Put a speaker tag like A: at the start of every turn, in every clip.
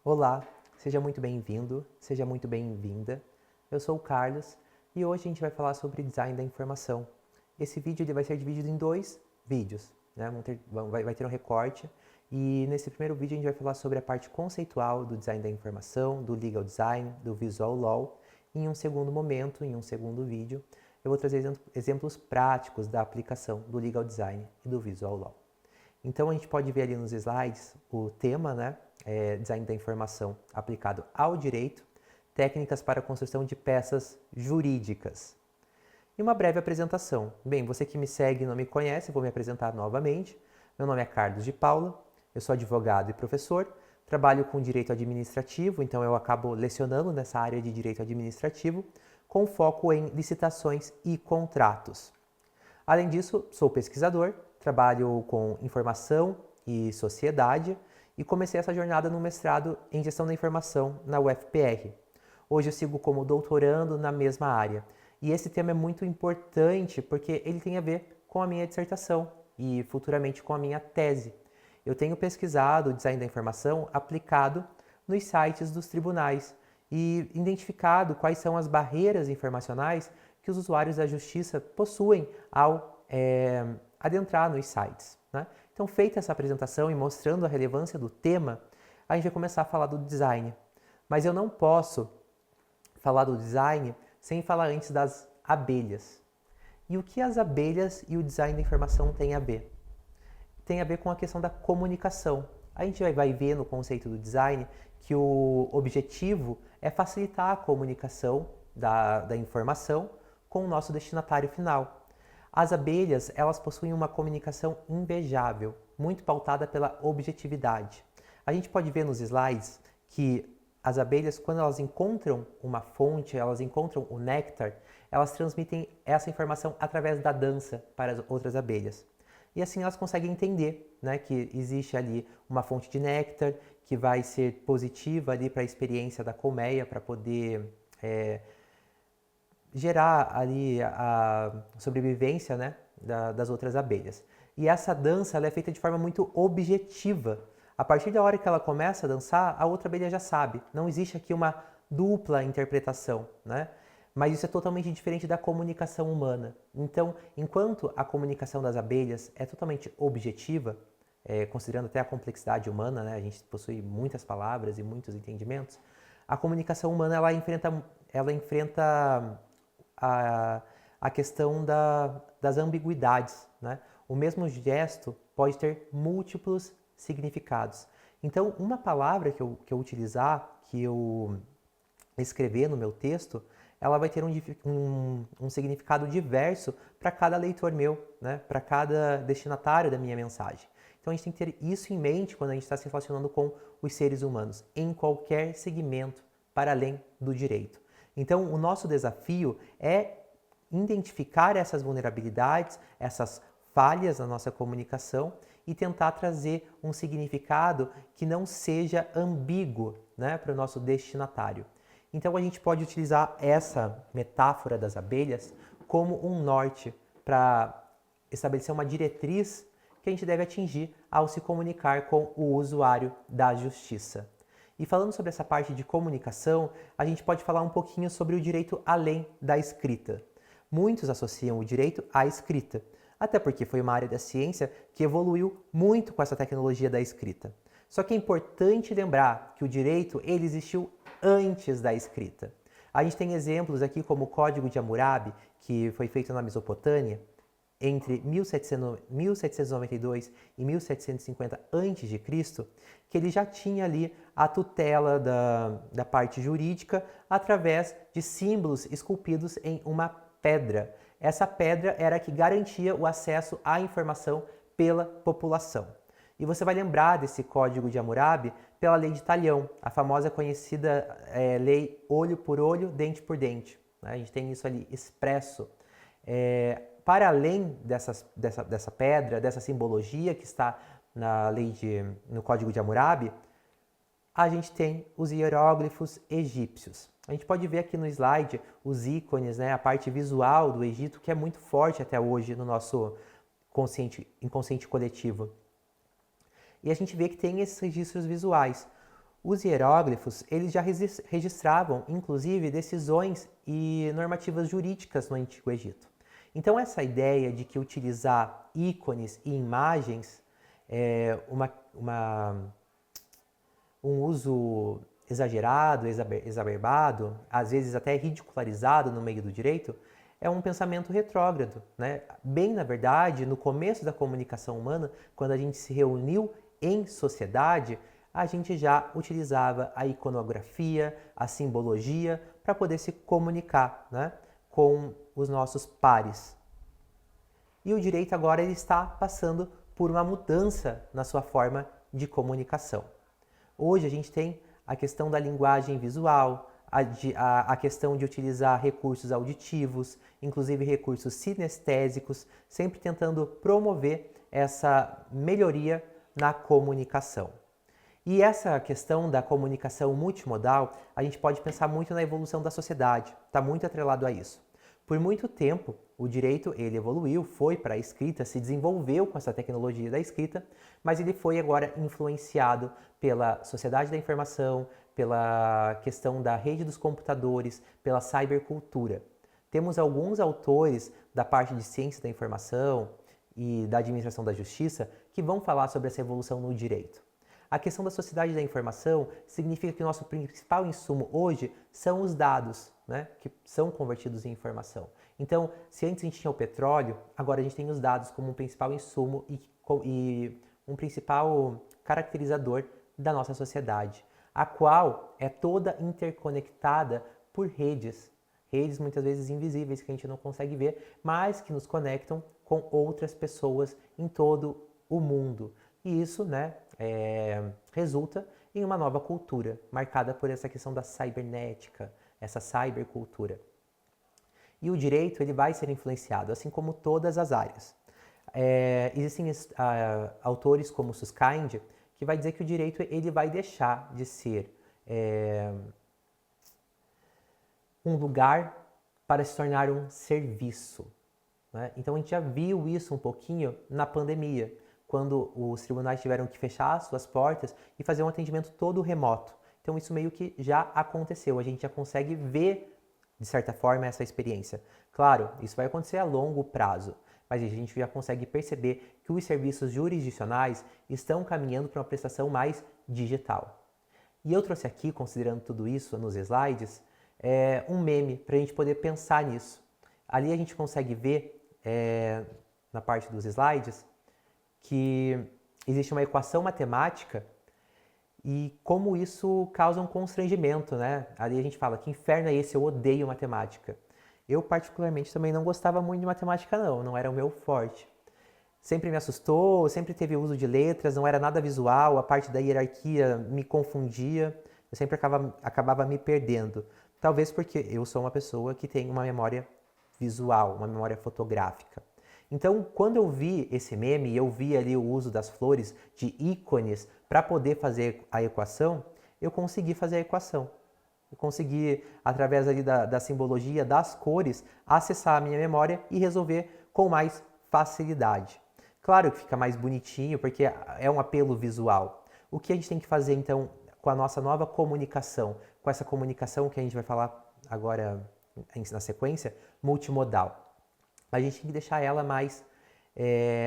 A: Olá, seja muito bem-vindo, seja muito bem-vinda. Eu sou o Carlos e hoje a gente vai falar sobre design da informação. Esse vídeo ele vai ser dividido em dois vídeos, né? Vai ter um recorte e nesse primeiro vídeo a gente vai falar sobre a parte conceitual do design da informação, do legal design, do visual law. E em um segundo momento, em um segundo vídeo, eu vou trazer exemplos práticos da aplicação do legal design e do visual law. Então a gente pode ver ali nos slides o tema, né? Design da informação aplicado ao direito, técnicas para a construção de peças jurídicas. E uma breve apresentação. Bem, você que me segue e não me conhece, vou me apresentar novamente. Meu nome é Carlos de Paula, eu sou advogado e professor, trabalho com direito administrativo, então eu acabo lecionando nessa área de direito administrativo, com foco em licitações e contratos. Além disso, sou pesquisador, trabalho com informação e sociedade e comecei essa jornada no mestrado em gestão da informação na UFPR. Hoje eu sigo como doutorando na mesma área. E esse tema é muito importante porque ele tem a ver com a minha dissertação e futuramente com a minha tese. Eu tenho pesquisado o design da informação aplicado nos sites dos tribunais e identificado quais são as barreiras informacionais que os usuários da justiça possuem ao adentrar nos sites, né? Então, feita essa apresentação e mostrando a relevância do tema, a gente vai começar a falar do design. Mas eu não posso falar do design sem falar antes das abelhas. E o que as abelhas e o design da informação têm a ver? Tem a ver com a questão da comunicação. A gente vai ver no conceito do design que o objetivo é facilitar a comunicação da informação com o nosso destinatário final. As abelhas, elas possuem uma comunicação invejável, muito pautada pela objetividade. A gente pode ver nos slides que as abelhas, quando elas encontram uma fonte, elas encontram o néctar, elas transmitem essa informação através da dança para as outras abelhas. E assim elas conseguem entender, né, que existe ali uma fonte de néctar que vai ser positiva ali para a experiência da colmeia, para poder gerar ali a sobrevivência, né, das outras abelhas. E essa dança ela é feita de forma muito objetiva. A partir da hora que ela começa a dançar, a outra abelha já sabe. Não existe aqui uma dupla interpretação, né? Mas isso é totalmente diferente da comunicação humana. Então, enquanto a comunicação das abelhas é totalmente objetiva, considerando até a complexidade humana, né? A gente possui muitas palavras e muitos entendimentos, a comunicação humana ela enfrenta a questão das ambiguidades, né? O mesmo gesto pode ter múltiplos significados. Então, uma palavra que eu utilizar, que eu escrever no meu texto, ela vai ter um significado diverso para cada leitor meu, né? Para cada destinatário da minha mensagem. Então, a gente tem que ter isso em mente quando a gente está se relacionando com os seres humanos, em qualquer segmento, para além do direito. Então, o nosso desafio é identificar essas vulnerabilidades, essas falhas na nossa comunicação e tentar trazer um significado que não seja ambíguo, né, para o nosso destinatário. Então, a gente pode utilizar essa metáfora das abelhas como um norte para estabelecer uma diretriz que a gente deve atingir ao se comunicar com o usuário da justiça. E falando sobre essa parte de comunicação, a gente pode falar um pouquinho sobre o direito além da escrita. Muitos associam o direito à escrita, até porque foi uma área da ciência que evoluiu muito com essa tecnologia da escrita. Só que é importante lembrar que o direito ele existiu antes da escrita. A gente tem exemplos aqui como o Código de Hammurabi, que foi feito na Mesopotâmia, entre 1792 e 1750 a.C., que ele já tinha ali a tutela da parte jurídica através de símbolos esculpidos em uma pedra. Essa pedra era a que garantia o acesso à informação pela população. E você vai lembrar desse Código de Hammurabi pela Lei de Talião, a famosa conhecida lei olho por olho, dente por dente. Né? A gente tem isso ali expresso. Para além dessa pedra, dessa simbologia que está no Código de Hammurabi, a gente tem os hieróglifos egípcios. A gente pode ver aqui no slide os ícones, né, a parte visual do Egito, que é muito forte até hoje no nosso inconsciente coletivo. E a gente vê que tem esses registros visuais. Os hieróglifos, eles já registravam, inclusive, decisões e normativas jurídicas no Antigo Egito. Então, essa ideia de que utilizar ícones e imagens é um uso exagerado, exacerbado, às vezes até ridicularizado no meio do direito, é um pensamento retrógrado, né? Bem, na verdade, no começo da comunicação humana, quando a gente se reuniu em sociedade, a gente já utilizava a iconografia, a simbologia, para poder se comunicar, né, com os nossos pares. E o direito agora ele está passando por uma mudança na sua forma de comunicação. Hoje a gente tem a questão da linguagem visual, a questão de utilizar recursos auditivos, inclusive recursos sinestésicos, sempre tentando promover essa melhoria na comunicação. E essa questão da comunicação multimodal, a gente pode pensar muito na evolução da sociedade, está muito atrelado a isso. Por muito tempo, o direito ele evoluiu, foi para a escrita, se desenvolveu com essa tecnologia da escrita, mas ele foi agora influenciado pela sociedade da informação, pela questão da rede dos computadores, pela cybercultura. Temos alguns autores da parte de ciência da informação e da administração da justiça que vão falar sobre essa evolução no direito. A questão da sociedade da informação significa que o nosso principal insumo hoje são os dados, né, que são convertidos em informação. Então, se antes a gente tinha o petróleo, agora a gente tem os dados como um principal insumo e um principal caracterizador da nossa sociedade, a qual é toda interconectada por redes muitas vezes invisíveis que a gente não consegue ver, mas que nos conectam com outras pessoas em todo o mundo. E isso, né, resulta em uma nova cultura, marcada por essa questão da cibernética, essa cybercultura. E o direito ele vai ser influenciado, assim como todas as áreas. Existem autores como Susskind, que vai dizer que o direito ele vai deixar de ser um lugar para se tornar um serviço, né? Então a gente já viu isso um pouquinho na pandemia, quando os tribunais tiveram que fechar suas portas e fazer um atendimento todo remoto. Então isso meio que já aconteceu, a gente já consegue ver, de certa forma, essa experiência. Claro, isso vai acontecer a longo prazo, mas a gente já consegue perceber que os serviços jurisdicionais estão caminhando para uma prestação mais digital. E eu trouxe aqui, considerando tudo isso nos slides, um meme para a gente poder pensar nisso. Ali a gente consegue ver, na parte dos slides, que existe uma equação matemática e como isso causa um constrangimento, né? Ali a gente fala, que inferno é esse? Eu odeio matemática. Eu particularmente também não gostava muito de matemática não era o meu forte. Sempre me assustou, sempre teve uso de letras, não era nada visual, a parte da hierarquia me confundia, eu sempre acabava me perdendo. Talvez porque eu sou uma pessoa que tem uma memória visual, uma memória fotográfica. Então, quando eu vi esse meme e eu vi ali o uso das flores, de ícones, para poder fazer a equação, eu consegui fazer a equação. Eu consegui, através ali da simbologia, das cores, acessar a minha memória e resolver com mais facilidade. Claro que fica mais bonitinho, porque é um apelo visual. O que a gente tem que fazer, então, com a nossa nova comunicação, com essa comunicação que a gente vai falar agora na sequência, multimodal? A gente tem que deixar ela mais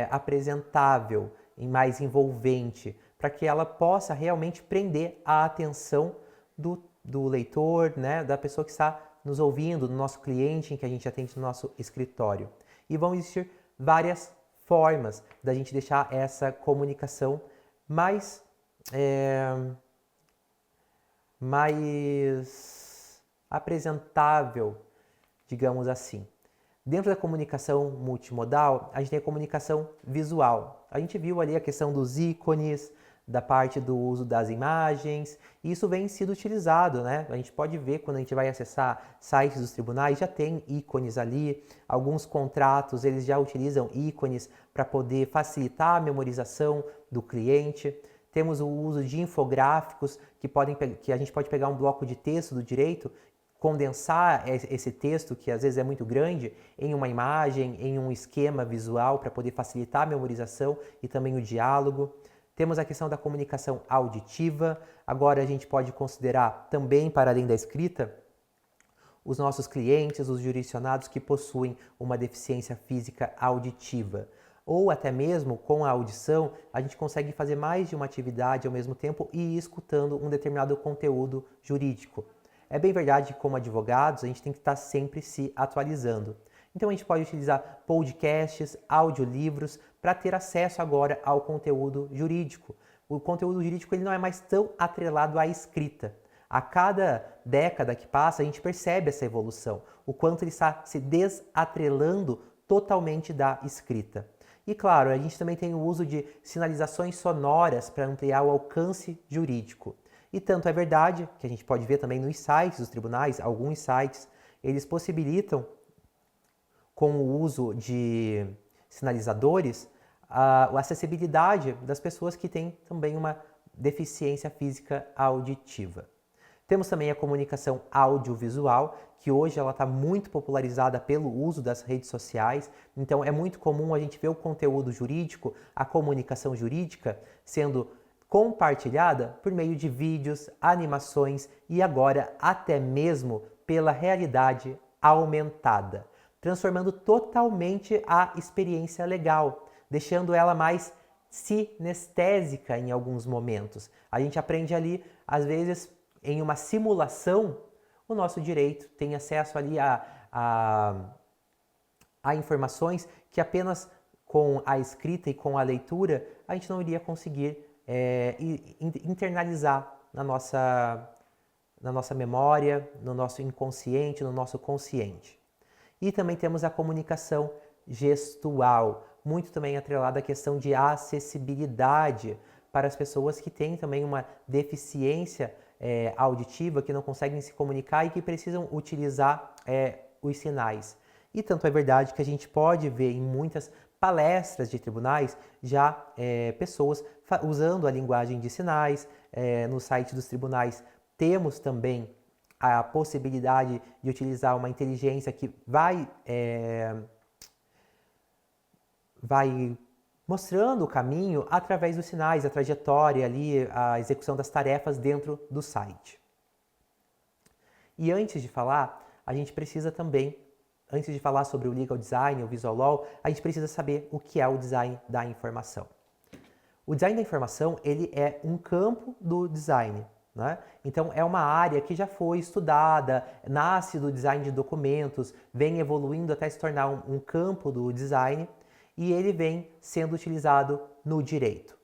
A: apresentável e mais envolvente, para que ela possa realmente prender a atenção do leitor, né, da pessoa que está nos ouvindo, do nosso cliente em que a gente atende no nosso escritório. E vão existir várias formas da gente deixar essa comunicação mais apresentável, digamos assim. Dentro da comunicação multimodal, a gente tem a comunicação visual. A gente viu ali a questão dos ícones, da parte do uso das imagens, e isso vem sido utilizado, né? A gente pode ver quando a gente vai acessar sites dos tribunais, já tem ícones ali, alguns contratos eles já utilizam ícones para poder facilitar a memorização do cliente. Temos o uso de infográficos, que a gente pode pegar um bloco de texto do direito, condensar esse texto, que às vezes é muito grande, em uma imagem, em um esquema visual para poder facilitar a memorização e também o diálogo. Temos a questão da comunicação auditiva. Agora a gente pode considerar também, para além da escrita, os nossos clientes, os jurisdicionados que possuem uma deficiência física auditiva. Ou até mesmo com a audição, a gente consegue fazer mais de uma atividade ao mesmo tempo e ir escutando um determinado conteúdo jurídico. É bem verdade que como advogados a gente tem que estar sempre se atualizando. Então a gente pode utilizar podcasts, audiolivros para ter acesso agora ao conteúdo jurídico. O conteúdo jurídico ele não é mais tão atrelado à escrita. A cada década que passa a gente percebe essa evolução, o quanto ele está se desatrelando totalmente da escrita. E claro, a gente também tem o uso de sinalizações sonoras para ampliar o alcance jurídico. E tanto é verdade, que a gente pode ver também nos sites dos tribunais, alguns sites, eles possibilitam, com o uso de sinalizadores, a acessibilidade das pessoas que têm também uma deficiência física auditiva. Temos também a comunicação audiovisual, que hoje ela está muito popularizada pelo uso das redes sociais. Então é muito comum a gente ver o conteúdo jurídico, a comunicação jurídica, sendo compartilhada por meio de vídeos, animações e agora até mesmo pela realidade aumentada, transformando totalmente a experiência legal, deixando ela mais sinestésica em alguns momentos. A gente aprende ali, às vezes, em uma simulação, o nosso direito tem acesso ali a informações que apenas com a escrita e com a leitura a gente não iria conseguir internalizar na nossa memória, no nosso inconsciente, no nosso consciente. E também temos a comunicação gestual, muito também atrelada à questão de acessibilidade para as pessoas que têm também uma deficiência auditiva, que não conseguem se comunicar e que precisam utilizar os sinais. E tanto é verdade que a gente pode ver em muitas palestras de tribunais já pessoas usando a linguagem de sinais. No site dos tribunais temos também a possibilidade de utilizar uma inteligência que vai mostrando o caminho através dos sinais, a trajetória ali, a execução das tarefas dentro do site. E antes de falar, a gente precisa também, antes de falar sobre o Legal Design, o Visual Law, a gente precisa saber o que é o Design da Informação. O Design da Informação, ele é um campo do design, né? Então é uma área que já foi estudada, nasce do design de documentos, vem evoluindo até se tornar um campo do design, e ele vem sendo utilizado no direito.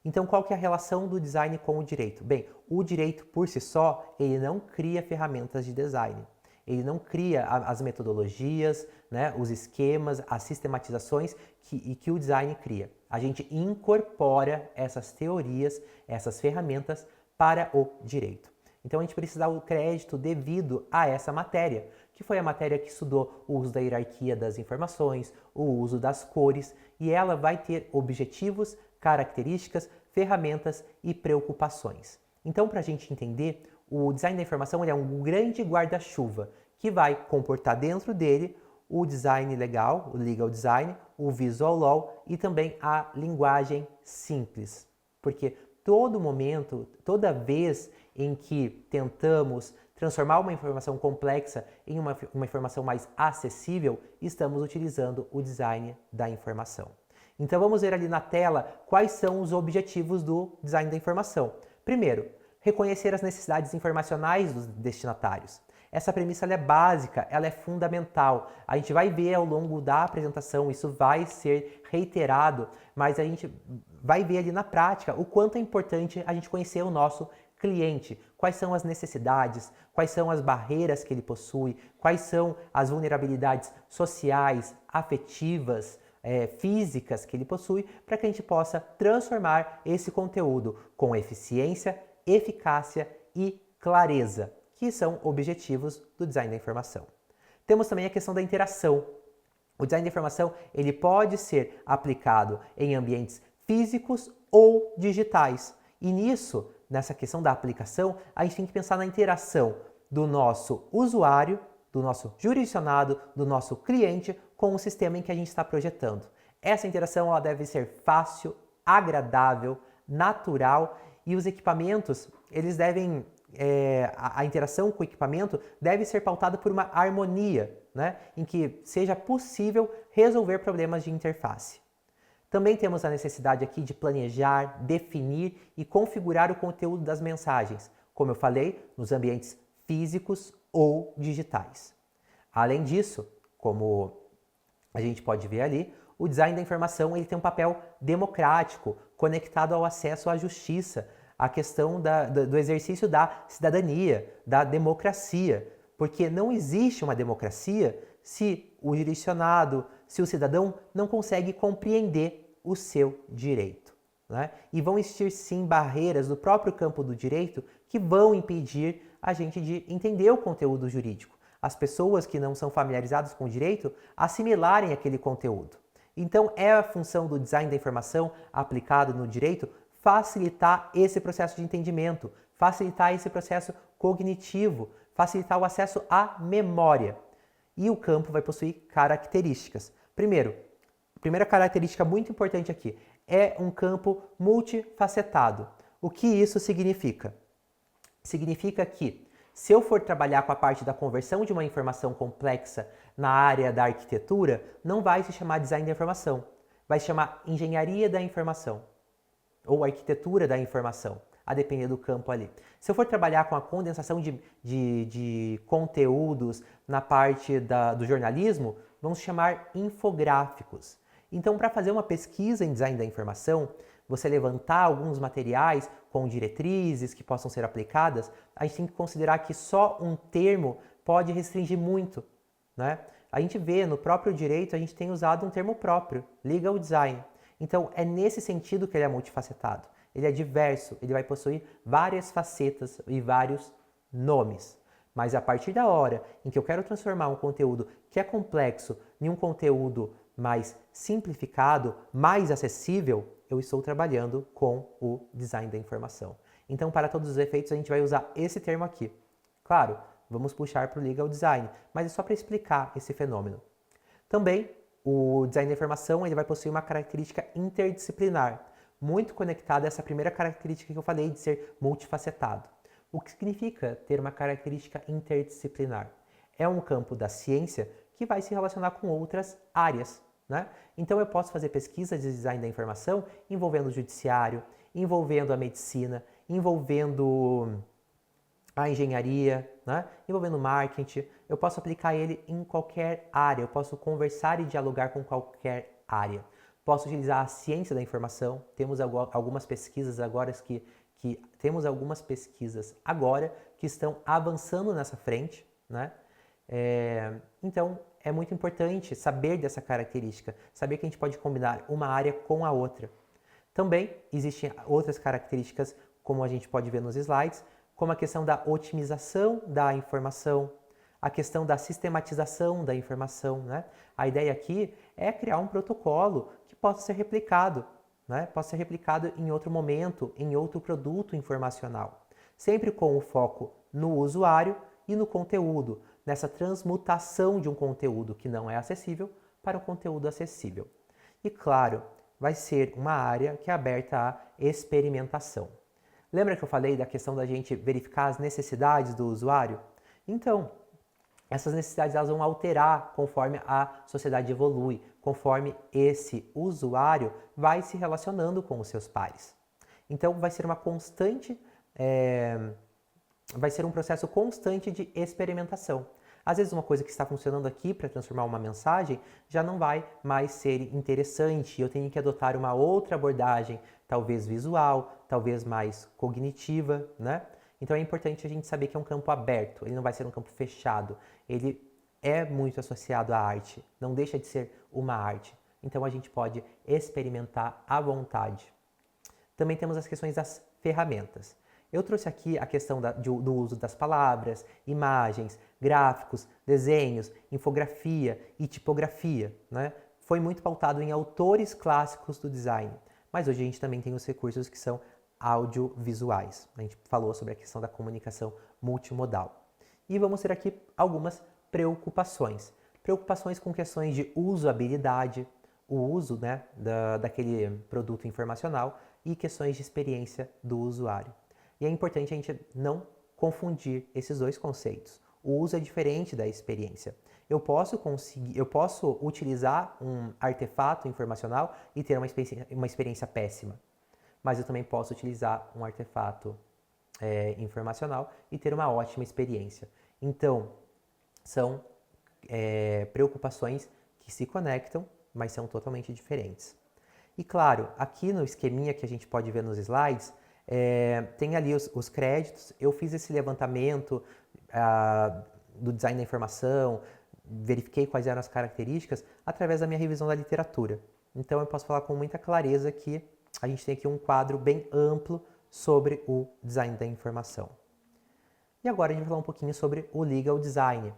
A: Então, qual que é a relação do design com o direito? Bem, o direito por si só, ele não cria ferramentas de design. Ele não cria as metodologias, né, os esquemas, as sistematizações que o design cria. A gente incorpora essas teorias, essas ferramentas para o direito. Então, a gente precisa dar o crédito devido a essa matéria, que foi a matéria que estudou o uso da hierarquia das informações, o uso das cores, e ela vai ter objetivos, características, ferramentas e preocupações. Então, para a gente entender, o design da informação é um grande guarda-chuva que vai comportar dentro dele o design legal, o legal design, o visual law e também a linguagem simples. Porque todo momento, toda vez em que tentamos transformar uma informação complexa em uma informação mais acessível, estamos utilizando o design da informação. Então vamos ver ali na tela quais são os objetivos do design da informação. Primeiro, reconhecer as necessidades informacionais dos destinatários. Essa premissa ela é básica, ela é fundamental. A gente vai ver ao longo da apresentação, isso vai ser reiterado, mas a gente vai ver ali na prática o quanto é importante a gente conhecer o nosso cliente, quais são as necessidades, quais são as barreiras que ele possui, quais são as vulnerabilidades sociais, afetivas, físicas que ele possui, para que a gente possa transformar esse conteúdo com eficiência, eficácia e clareza, que são objetivos do design da informação. Temos também a questão da interação. O design da informação ele pode ser aplicado em ambientes físicos ou digitais. E nisso, nessa questão da aplicação, a gente tem que pensar na interação do nosso usuário, do nosso jurisdicionado, do nosso cliente com o sistema em que a gente está projetando. Essa interação ela deve ser fácil, agradável, natural e os equipamentos, eles devem, a interação com o equipamento deve ser pautada por uma harmonia, né, em que seja possível resolver problemas de interface. Também temos a necessidade aqui de planejar, definir e configurar o conteúdo das mensagens, como eu falei, nos ambientes físicos ou digitais. Além disso, como a gente pode ver ali, o design da informação ele tem um papel democrático, conectado ao acesso à justiça, à questão do exercício da cidadania, da democracia, porque não existe uma democracia se o jurisdicionado, se o cidadão não consegue compreender o seu direito, né? E vão existir sim barreiras no próprio campo do direito que vão impedir a gente de entender o conteúdo jurídico. As pessoas que não são familiarizadas com o direito assimilarem aquele conteúdo. Então é a função do design da informação aplicado no direito facilitar esse processo de entendimento, facilitar esse processo cognitivo, facilitar o acesso à memória. E o campo vai possuir características. Primeira característica muito importante aqui, é um campo multifacetado. O que isso significa? Significa que, se eu for trabalhar com a parte da conversão de uma informação complexa na área da arquitetura, não vai se chamar design da informação, vai se chamar engenharia da informação ou arquitetura da informação, a depender do campo ali. Se eu for trabalhar com a condensação de conteúdos na parte do jornalismo, vamos chamar infográficos. Então, para fazer uma pesquisa em design da informação, você levantar alguns materiais com diretrizes que possam ser aplicadas, a gente tem que considerar que só um termo pode restringir muito, né? A gente vê no próprio direito, a gente tem usado um termo próprio, legal design. Então, é nesse sentido que ele é multifacetado. Ele é diverso, ele vai possuir várias facetas e vários nomes. Mas a partir da hora em que eu quero transformar um conteúdo que é complexo em um conteúdo mais simplificado, mais acessível, eu estou trabalhando com o design da informação. Então, para todos os efeitos, a gente vai usar esse termo aqui. Claro, vamos puxar para o legal design, mas é só para explicar esse fenômeno. Também, o design da informação ele vai possuir uma característica interdisciplinar, muito conectada a essa primeira característica que eu falei de ser multifacetado. O que significa ter uma característica interdisciplinar? É um campo da ciência que vai se relacionar com outras áreas, né? Então eu posso fazer pesquisas de design da informação envolvendo o judiciário, envolvendo a medicina, envolvendo a engenharia, né? Envolvendo o marketing. Eu posso aplicar ele em qualquer área, eu posso conversar e dialogar com qualquer área. Posso utilizar a ciência da informação. Temos algumas pesquisas agora que estão avançando nessa frente, né? Então, é muito importante saber dessa característica, saber que a gente pode combinar uma área com a outra. Também existem outras características, como a gente pode ver nos slides, como a questão da otimização da informação, a questão da sistematização da informação, né? A ideia aqui é criar um protocolo que possa ser replicado, né? Possa ser replicado em outro momento, em outro produto informacional, sempre com o foco no usuário e no conteúdo, nessa transmutação de um conteúdo que não é acessível para um conteúdo acessível. E claro, vai ser uma área que é aberta à experimentação. Lembra que eu falei da questão da gente verificar as necessidades do usuário? Então, essas necessidades elas vão alterar conforme a sociedade evolui, conforme esse usuário vai se relacionando com os seus pares. Então, vai ser vai ser um processo constante de experimentação. Às vezes uma coisa que está funcionando aqui para transformar uma mensagem já não vai mais ser interessante. Eu tenho que adotar uma outra abordagem, talvez visual, talvez mais cognitiva, né? Então é importante a gente saber que é um campo aberto, ele não vai ser um campo fechado. Ele é muito associado à arte, não deixa de ser uma arte. Então a gente pode experimentar à vontade. Também temos as questões das ferramentas. Eu trouxe aqui a questão do uso das palavras, imagens, gráficos, desenhos, infografia e tipografia, né? Foi muito pautado em autores clássicos do design, mas hoje a gente também tem os recursos que são audiovisuais. A gente falou sobre a questão da comunicação multimodal. E vamos ter aqui algumas preocupações. Preocupações com questões de usabilidade, o uso, né, daquele produto informacional e questões de experiência do usuário. E é importante a gente não confundir esses dois conceitos. O uso é diferente da experiência. Eu posso utilizar um artefato informacional e ter uma experiência péssima, mas eu também posso utilizar um artefato informacional e ter uma ótima experiência. Então, são preocupações que se conectam, mas são totalmente diferentes. E claro, aqui no esqueminha que a gente pode ver nos slides, tem ali os créditos. Eu fiz esse levantamento do design da informação, verifiquei quais eram as características através da minha revisão da literatura. Então eu posso falar com muita clareza que a gente tem aqui um quadro bem amplo sobre o design da informação. E agora a gente vai falar um pouquinho sobre o legal design.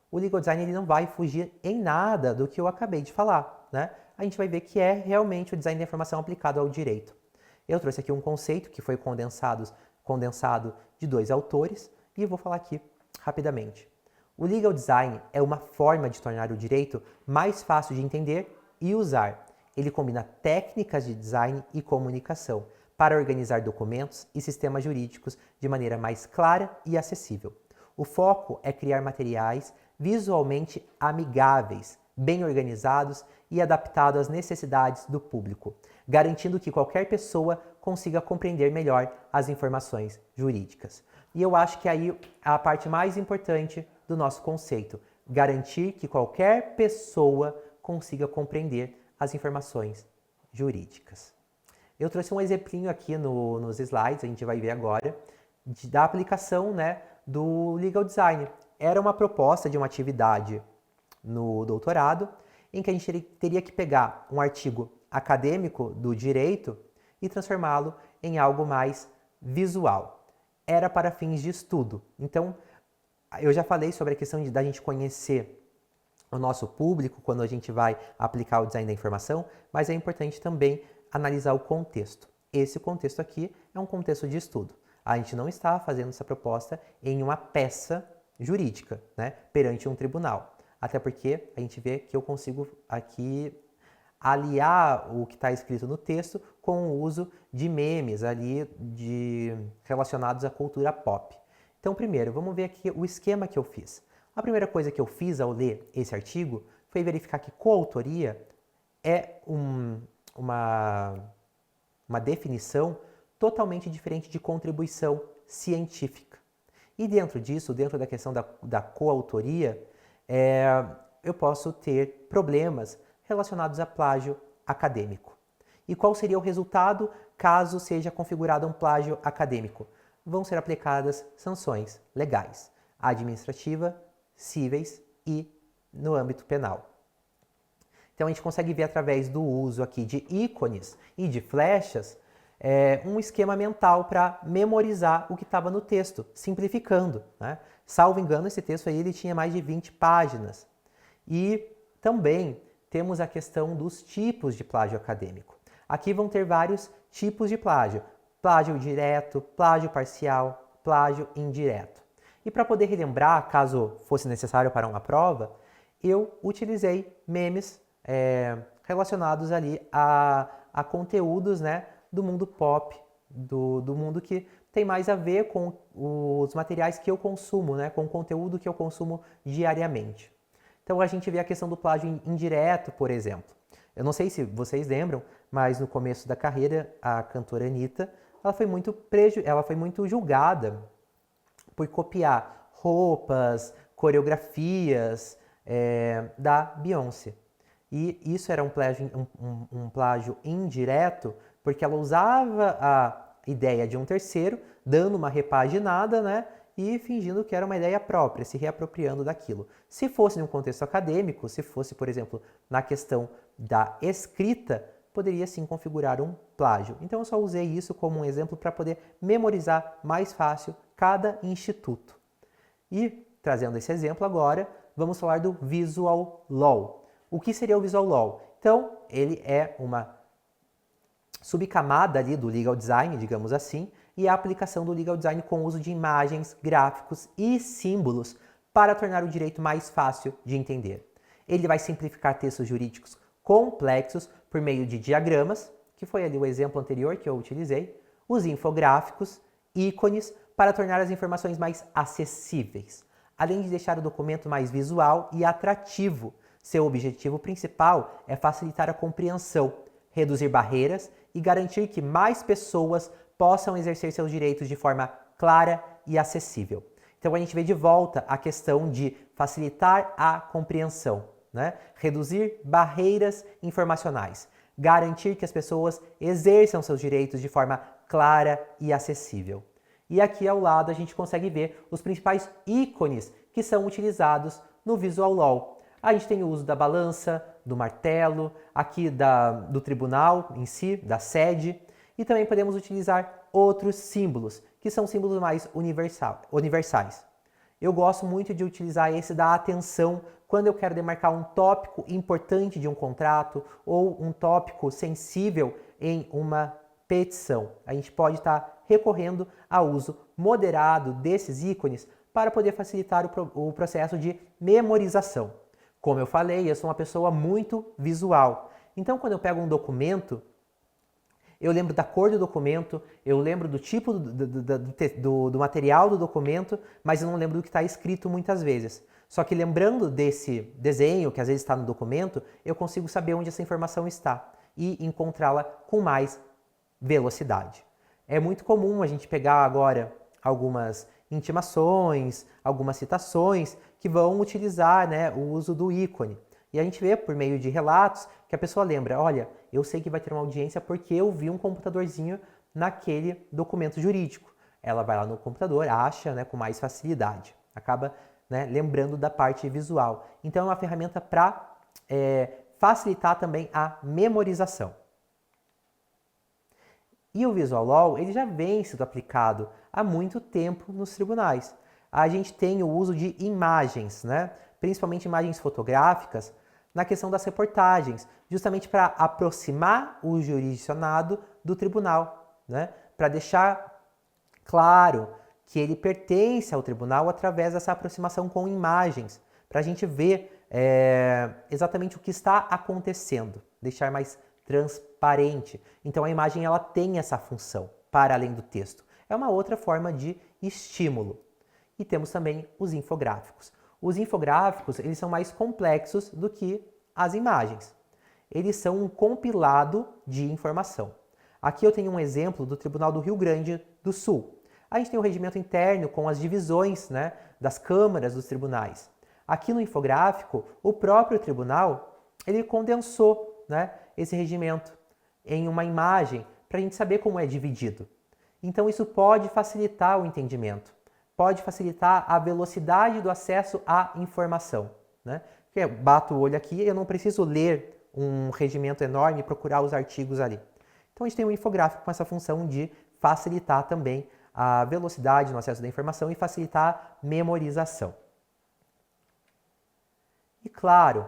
A: O legal design ele não vai fugir em nada do que eu acabei de falar, né? A gente vai ver que é realmente o design da informação aplicado ao direito. Eu trouxe aqui um conceito que foi condensado de 2 autores e eu vou falar aqui rapidamente. O legal design é uma forma de tornar o direito mais fácil de entender e usar. Ele combina técnicas de design e comunicação para organizar documentos e sistemas jurídicos de maneira mais clara e acessível. O foco é criar materiais visualmente amigáveis, bem organizados e adaptados às necessidades do público, garantindo que qualquer pessoa consiga compreender melhor as informações jurídicas. E eu acho que aí a parte mais importante do nosso conceito, garantir que qualquer pessoa consiga compreender as informações jurídicas. Eu trouxe um exemplinho aqui nos slides, a gente vai ver agora, da aplicação, né, do legal design. Era uma proposta de uma atividade no doutorado, em que a gente teria que pegar um artigo acadêmico do direito e transformá-lo em algo mais visual. Era para fins de estudo. Então, eu já falei sobre a questão da gente conhecer o nosso público quando a gente vai aplicar o design da informação, mas é importante também analisar o contexto. Esse contexto aqui é um contexto de estudo. A gente não está fazendo essa proposta em uma peça jurídica, né, perante um tribunal. Até porque a gente vê que eu consigo aqui aliar o que está escrito no texto com o uso de memes ali relacionados à cultura pop. Então, primeiro, vamos ver aqui o esquema que eu fiz. A primeira coisa que eu fiz ao ler esse artigo foi verificar que coautoria é uma definição totalmente diferente de contribuição científica. E dentro disso, dentro da questão da coautoria, eu posso ter problemas relacionados a plágio acadêmico. E qual seria o resultado caso seja configurado um plágio acadêmico? Vão ser aplicadas sanções legais, administrativa, cíveis e no âmbito penal. Então a gente consegue ver através do uso aqui de ícones e de flechas um esquema mental para memorizar o que estava no texto, simplificando, né? Salvo engano, esse texto aí ele tinha mais de 20 páginas. E também temos a questão dos tipos de plágio acadêmico. Aqui vão ter vários tipos de plágio. Plágio direto, plágio parcial, plágio indireto. E para poder relembrar, caso fosse necessário para uma prova, eu utilizei memes relacionados ali a conteúdos, né, do mundo pop, do mundo que tem mais a ver com os materiais que eu consumo, né, com o conteúdo que eu consumo diariamente. Então a gente vê a questão do plágio indireto, por exemplo. Eu não sei se vocês lembram, mas no começo da carreira, a cantora Anitta, ela foi muito julgada por copiar roupas, coreografias da Beyoncé. E isso era um plágio indireto, porque ela usava a ideia de um terceiro, dando uma repaginada, né, e fingindo que era uma ideia própria, se reapropriando daquilo. Se fosse em um contexto acadêmico, se fosse, por exemplo, na questão da escrita, poderia sim configurar um plágio. Então eu só usei isso como um exemplo para poder memorizar mais fácil cada instituto. E, trazendo esse exemplo agora, vamos falar do Visual Law. O que seria o Visual Law? Então, ele é uma subcamada ali do Legal Design, digamos assim, e a aplicação do Legal Design com o uso de imagens, gráficos e símbolos para tornar o direito mais fácil de entender. Ele vai simplificar textos jurídicos complexos por meio de diagramas, que foi ali o exemplo anterior que eu utilizei, os infográficos, ícones, para tornar as informações mais acessíveis, além de deixar o documento mais visual e atrativo. Seu objetivo principal é facilitar a compreensão, reduzir barreiras e garantir que mais pessoas possam exercer seus direitos de forma clara e acessível. Então a gente vê de volta a questão de facilitar a compreensão, né? Reduzir barreiras informacionais, garantir que as pessoas exerçam seus direitos de forma clara e acessível. E aqui ao lado a gente consegue ver os principais ícones que são utilizados no Visual Law. A gente tem o uso da balança, do martelo, aqui do tribunal em si, da sede, e também podemos utilizar outros símbolos, que são símbolos mais universais. Eu gosto muito de utilizar esse da atenção quando eu quero demarcar um tópico importante de um contrato ou um tópico sensível em uma petição. A gente pode estar recorrendo ao uso moderado desses ícones para poder facilitar o processo de memorização. Como eu falei, eu sou uma pessoa muito visual. Então, quando eu pego um documento, eu lembro da cor do documento, eu lembro do tipo do material do documento, mas eu não lembro do que está escrito muitas vezes. Só que lembrando desse desenho, que às vezes está no documento, eu consigo saber onde essa informação está e encontrá-la com mais velocidade. É muito comum a gente pegar agora algumas intimações, algumas citações que vão utilizar, né, o uso do ícone. E a gente vê por meio de relatos que a pessoa lembra, olha, eu sei que vai ter uma audiência porque eu vi um computadorzinho naquele documento jurídico. Ela vai lá no computador, acha, né, com mais facilidade. Acaba, né, lembrando da parte visual. Então é uma ferramenta para facilitar também a memorização. E o Visual Law ele já vem sendo aplicado há muito tempo nos tribunais. A gente tem o uso de imagens, né? Principalmente imagens fotográficas, na questão das reportagens, justamente para aproximar o jurisdicionado do tribunal, né? Para deixar claro que ele pertence ao tribunal através dessa aproximação com imagens, para a gente ver exatamente o que está acontecendo, deixar mais transparente. Então a imagem ela tem essa função, para além do texto. É uma outra forma de estímulo. E temos também os infográficos. Os infográficos eles são mais complexos do que as imagens. Eles são um compilado de informação. Aqui eu tenho um exemplo do Tribunal do Rio Grande do Sul. A gente tem o regimento interno com as divisões, né, das câmaras dos tribunais. Aqui no infográfico, o próprio tribunal ele condensou, né, esse regimento em uma imagem para a gente saber como é dividido. Então isso pode facilitar o entendimento, pode facilitar a velocidade do acesso à informação, né? Porque eu bato o olho aqui e eu não preciso ler um regimento enorme e procurar os artigos ali. Então a gente tem um infográfico com essa função de facilitar também a velocidade no acesso da informação e facilitar a memorização. E claro,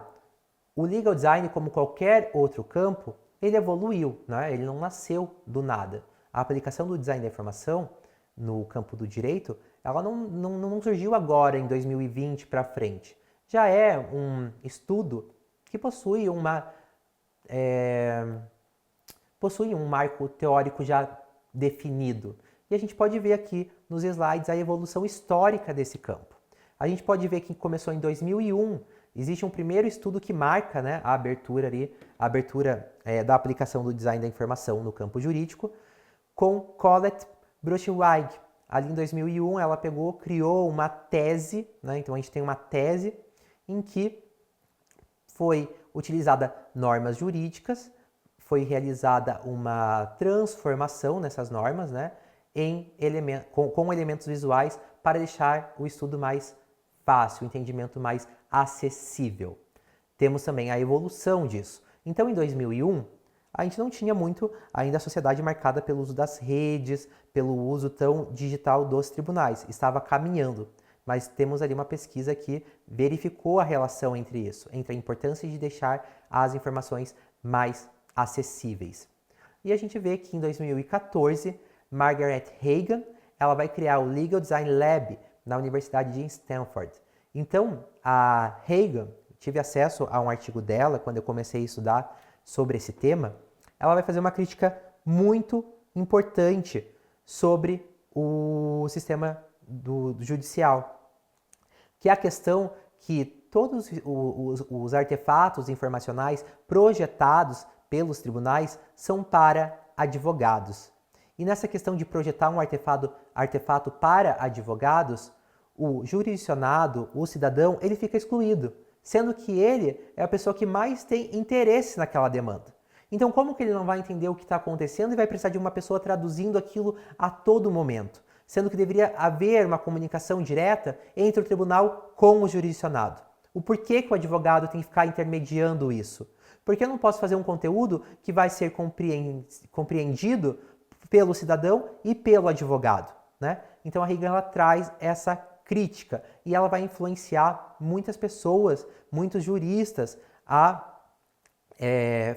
A: o legal design, como qualquer outro campo, ele evoluiu, né? Ele não nasceu do nada. A aplicação do design da informação no campo do direito, ela não surgiu agora em 2020 para frente. Já é um estudo que possui um marco teórico já definido. E a gente pode ver aqui nos slides a evolução histórica desse campo. A gente pode ver que começou em 2001. Existe um primeiro estudo que marca, né, a abertura da aplicação do design da informação no campo jurídico, com Colette Braunschweig. Ali em 2001 ela criou uma tese, né, então a gente tem uma tese em que foi utilizada normas jurídicas, foi realizada uma transformação nessas normas, né, com elementos visuais para deixar o estudo mais fácil, o entendimento mais acessível. Temos também a evolução disso. Então, em 2001, a gente não tinha muito ainda a sociedade marcada pelo uso das redes, pelo uso tão digital dos tribunais. Estava caminhando, mas temos ali uma pesquisa que verificou a relação entre isso, entre a importância de deixar as informações mais acessíveis. E a gente vê que em 2014, Margaret Hagan, ela vai criar o Legal Design Lab na Universidade de Stanford. Então, a Hagan, tive acesso a um artigo dela quando eu comecei a estudar sobre esse tema, ela vai fazer uma crítica muito importante sobre o sistema do judicial, que é a questão que todos os artefatos informacionais projetados pelos tribunais são para advogados. E nessa questão de projetar um artefato para advogados, o jurisdicionado, o cidadão, ele fica excluído, sendo que ele é a pessoa que mais tem interesse naquela demanda. Então, como que ele não vai entender o que está acontecendo e vai precisar de uma pessoa traduzindo aquilo a todo momento? Sendo que deveria haver uma comunicação direta entre o tribunal com o jurisdicionado. O porquê que o advogado tem que ficar intermediando isso? Porque eu não posso fazer um conteúdo que vai ser compreendido pelo cidadão e pelo advogado, né? Então a Regan ela traz essa crítica e ela vai influenciar muitas pessoas, muitos juristas a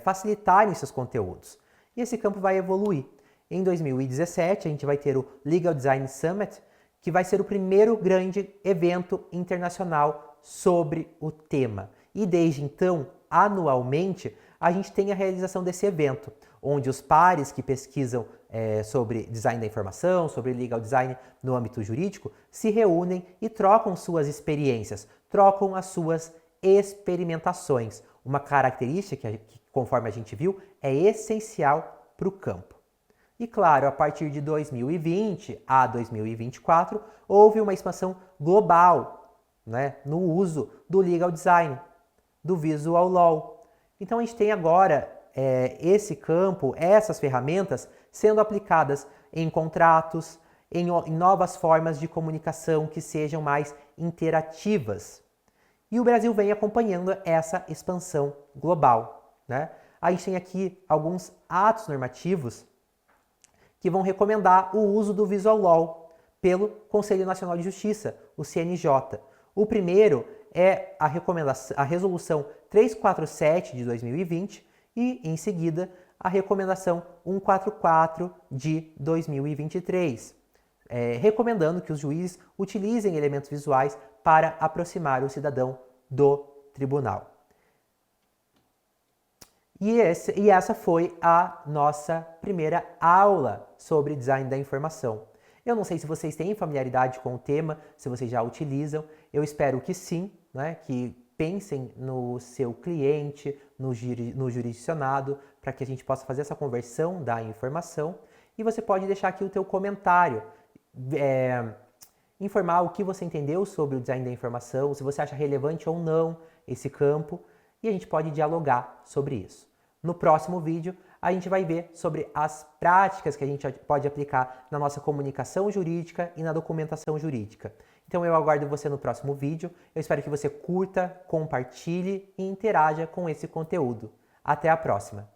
A: facilitarem seus conteúdos. E esse campo vai evoluir. Em 2017, a gente vai ter o Legal Design Summit, que vai ser o primeiro grande evento internacional sobre o tema. E desde então, anualmente, a gente tem a realização desse evento, onde os pares que pesquisam sobre design da informação, sobre legal design no âmbito jurídico, se reúnem e trocam suas experiências, trocam as suas experimentações. Uma característica que, conforme a gente viu, é essencial para o campo. E claro, a partir de 2020 a 2024, houve uma expansão global, né, no uso do legal design, do visual law. Então a gente tem agora esse campo, essas ferramentas sendo aplicadas em contratos, em novas formas de comunicação que sejam mais interativas. E o Brasil vem acompanhando essa expansão global, né? A gente tem aqui alguns atos normativos que vão recomendar o uso do Visual Law pelo Conselho Nacional de Justiça, o CNJ. O primeiro é a Resolução 347 de 2020 e, em seguida, a Recomendação 144 de 2023, recomendando que os juízes utilizem elementos visuais para aproximar o cidadão do tribunal. E essa foi a nossa primeira aula sobre design da informação. Eu não sei se vocês têm familiaridade com o tema, se vocês já utilizam. Eu espero que sim, né? Que pensem no seu cliente, no jurisdicionado, para que a gente possa fazer essa conversão da informação. E você pode deixar aqui o teu comentário, informar o que você entendeu sobre o design da informação, se você acha relevante ou não esse campo, e a gente pode dialogar sobre isso. No próximo vídeo, a gente vai ver sobre as práticas que a gente pode aplicar na nossa comunicação jurídica e na documentação jurídica. Então eu aguardo você no próximo vídeo. Eu espero que você curta, compartilhe e interaja com esse conteúdo. Até a próxima!